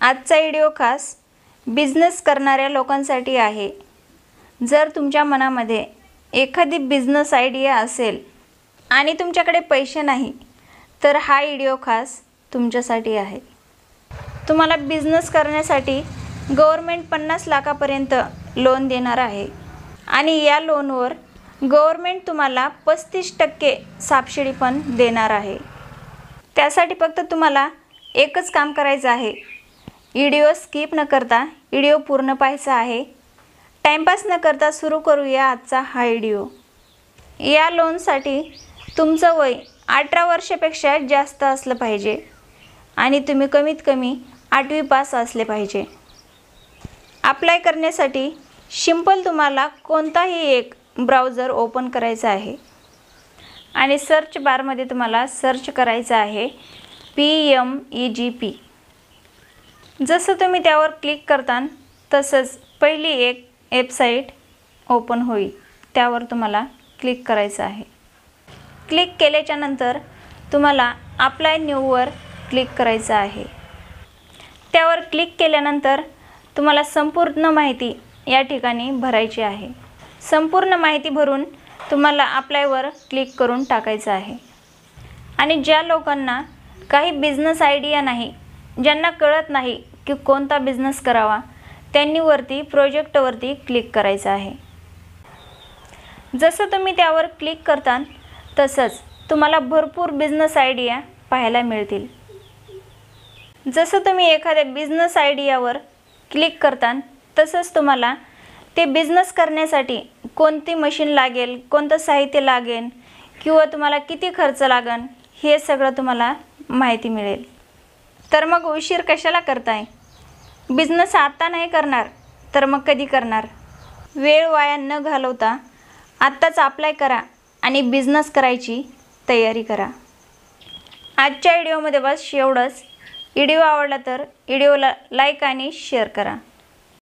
आजचा व्हिडिओ खास बिझनेस करणाऱ्या लोकांसाठी आहे। जर तुमच्या मनामध्ये एखादी बिझनेस आयडिया असेल आणि तुमच्याकडे पैसे नाही तर हा व्हिडिओ खास तुमच्यासाठी आहे। तुम्हाला बिझनेस करण्यासाठी गव्हर्नमेंट 50 लाखापर्यंत लोन देणार आहे आणि या लोनवर गव्हर्नमेंट तुम्हाला 35% सबसिडी पण देणार आहे। त्यासाठी फक्त तुम्हाला एकच काम करायचं आहे, व्हिडिओ स्किप न करता व्हिडिओ पूर्ण पाहायचा आहे। टाइमपास न करता सुरू करूया आजचा हा व्हिडिओ। या लोनसाठी तुमचं वय 18 वर्षापेक्षा जास्त असलं पाहिजे आणि तुम्ही कमीत कमी 8वी पास असले पाहिजे। अप्लाय करण्यासाठी सिंपल तुम्हाला कोणताही एक ब्राउझर ओपन करायचा आहे आणि सर्च बारमध्ये तुम्हाला सर्च करायचं आहे PMEGP। जसं तुम्ही त्यावर क्लिक करता तसंच पहिली एक वेबसाईट ओपन होईल, त्यावर तुम्हाला क्लिक करायचं आहे। क्लिक केल्याच्या नंतर तुम्हाला अप्लाय न्यूवर क्लिक करायचं आहे। त्यावर क्लिक केल्यानंतर तुम्हाला संपूर्ण माहिती या ठिकाणी भरायची आहे। संपूर्ण माहिती भरून तुम्हाला अप्लायवर क्लिक करून टाकायचं आहे। आणि ज्या लोकांना काही बिझनेस आयडिया नाही, ज्यांना कळत नाही की कोणता बिझनेस करावा, त्यांनी वरती प्रोजेक्टवरती क्लिक करायचं आहे। जसं तुम्ही त्यावर क्लिक करता तसंच तुम्हाला भरपूर बिझनेस आयडिया पाहायला मिळतील। जसं तुम्ही एखाद्या बिझनेस आयडियावर क्लिक करता तसंच तुम्हाला ते बिझनेस करण्यासाठी कोणती मशीन लागेल, कोणतं साहित्य लागेल किंवा तुम्हाला किती खर्च लागेल हे सगळं तुम्हाला माहिती मिळेल। तर मग उशीर कशाला करताय? बिझनेस आता नाही करणार तर मग कधी करणार? वेळ वाया न घालवता आत्ताच अप्लाय करा आणि बिझनेस करायची तयारी करा। आजच्या व्हिडिओमध्ये बस एवढंच। व्हिडिओ आवडला तर व्हिडिओला लाईक आणि शेअर करा।